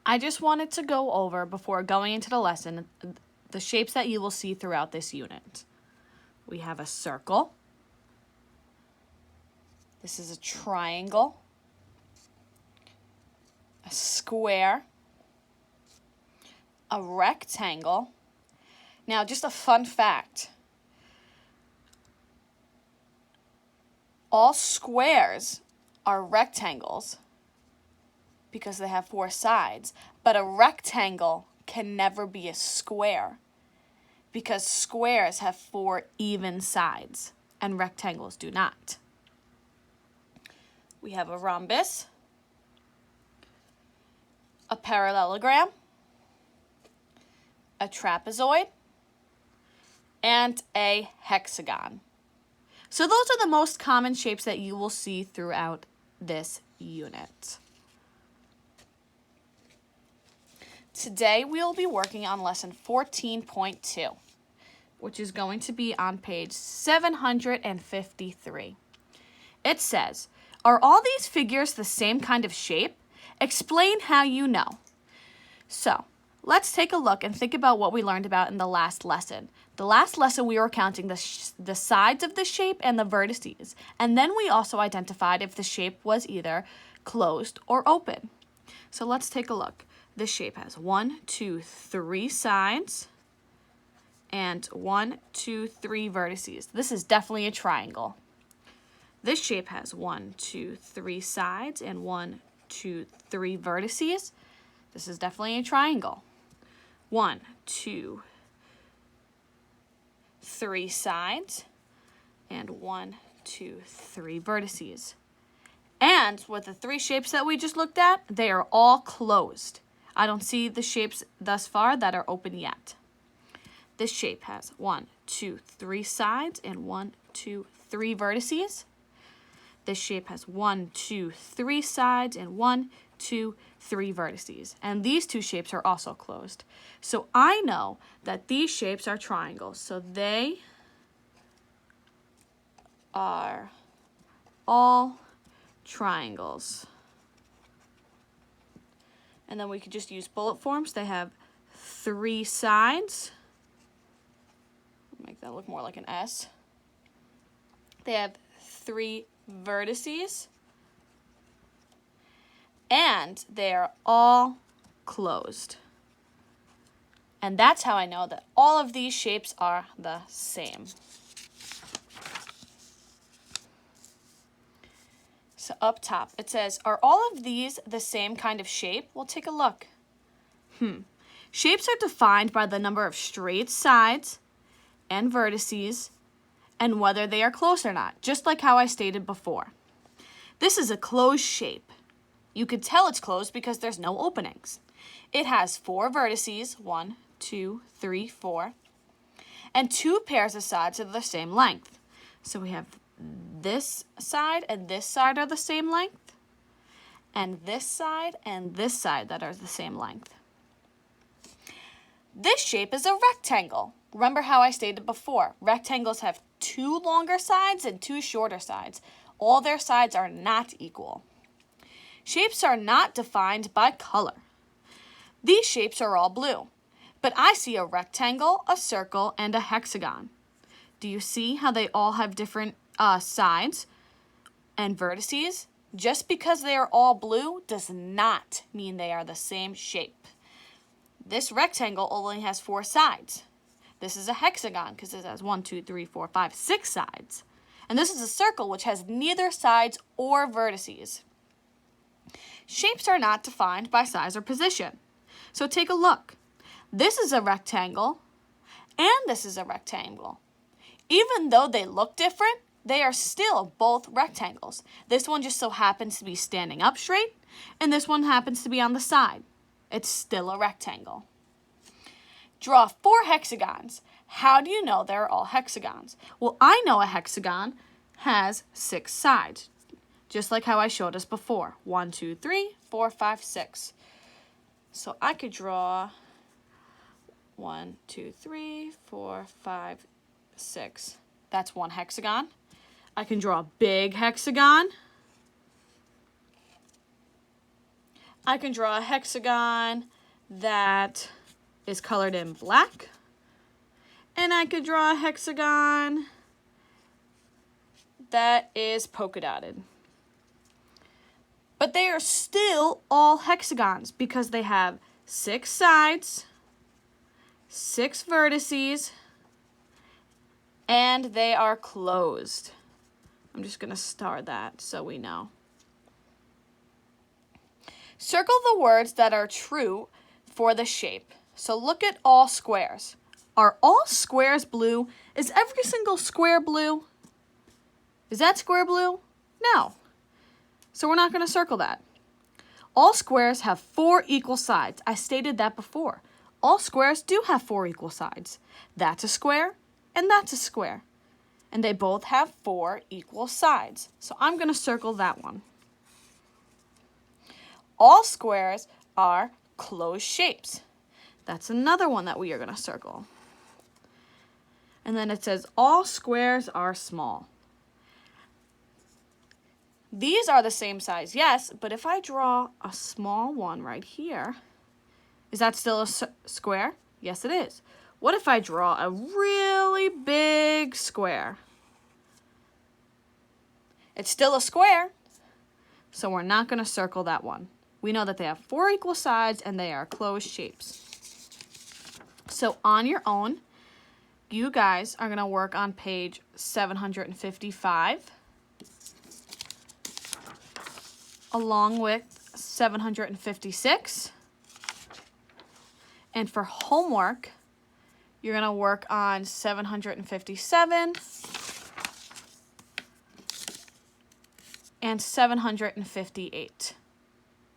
I just wanted to go over, before going into the lesson, the shapes that you will see throughout this unit. We have a circle. This is a triangle, a square, a rectangle. Now, just a fun fact. All squares are rectangles because they have 4 sides, but a rectangle can never be a square because squares have 4 even sides and rectangles do not. We have a rhombus, a parallelogram, a trapezoid, and a hexagon. So those are the most common shapes that you will see throughout this unit. Today we'll be working on lesson 14.2, which is going to be on page 753. It says, are all these figures the same kind of shape? Explain how you know. So, let's take a look and think about what we learned about in the last lesson. The last lesson we were counting the sides of the shape and the vertices, and then we also identified if the shape was either closed or open. So let's take a look. This shape has 1, 2, 3 sides and 1, 2, 3 vertices. This is definitely a triangle. This shape has 1, 2, 3 sides and 1, 2, 3 vertices. This is definitely a triangle. 1, 2, 3 sides and 1, 2, 3 vertices. And with the 3 shapes that we just looked at, they are all closed. I don't see the shapes thus far that are open yet. This shape has 1, 2, 3 sides and 1, 2, 3 vertices. This shape has 1, 2, 3 sides and 1, 2, 3 vertices. And these 2 shapes are also closed. So I know that these shapes are triangles. So they are all triangles. And then we could just use bullet forms. They have 3 sides. Make that look more like an S. They have 3 vertices. And they are all closed. And that's how I know that all of these shapes are the same. So up top, it says, are all of these the same kind of shape? We'll take a look. Shapes are defined by the number of straight sides and vertices and whether they are closed or not, just like how I stated before. This is a closed shape. You could tell it's closed because there's no openings. It has 4 vertices, 1, 2, 3, 4, and 2 pairs of sides of the same length. So we have this side and this side are the same length, and this side that are the same length. This shape is a rectangle. Remember how I stated before, rectangles have 2 longer sides and 2 shorter sides. All their sides are not equal. Shapes are not defined by color. These shapes are all blue, but I see a rectangle, a circle, and a hexagon. Do you see how they all have different sides and vertices? Just because they are all blue does not mean they are the same shape. This rectangle only has 4 sides. This is a hexagon because it has 1, 2, 3, 4, 5, 6 sides. And this is a circle which has neither sides or vertices. Shapes are not defined by size or position. So take a look. This is a rectangle and this is a rectangle. Even though they look different, they are still both rectangles. This one just so happens to be standing up straight, and this one happens to be on the side. It's still a rectangle. Draw 4 hexagons. How do you know they're all hexagons? Well, I know a hexagon has 6 sides, just like how I showed us before. 1, 2, 3, 4, 5, 6. So I could draw 1, 2, 3, 4, 5, 6. That's 1 hexagon. I can draw a big hexagon. I can draw a hexagon that is colored in black. And I could draw a hexagon that is polka dotted. But they are still all hexagons because they have 6 sides, 6 vertices, and they are closed. I'm just going to star that so we know. Circle the words that are true for the shape. So look at all squares. Are all squares blue? Is every single square blue? Is that square blue? No. So we're not going to circle that. All squares have 4 equal sides. I stated that before. All squares do have 4 equal sides. That's a square, and that's a square. And they both have 4 equal sides. So I'm going to circle that one. All squares are closed shapes. That's another one that we are going to circle. And then it says all squares are small. These are the same size, yes, but if I draw a small one right here, is that still a square? Yes, it is. What if I draw a really big square? It's still a square, so we're not going to circle that one. We know that they have 4 equal sides and they are closed shapes. So on your own, you guys are going to work on page 755 along with 756. And for homework, you're going to work on 757 and 758.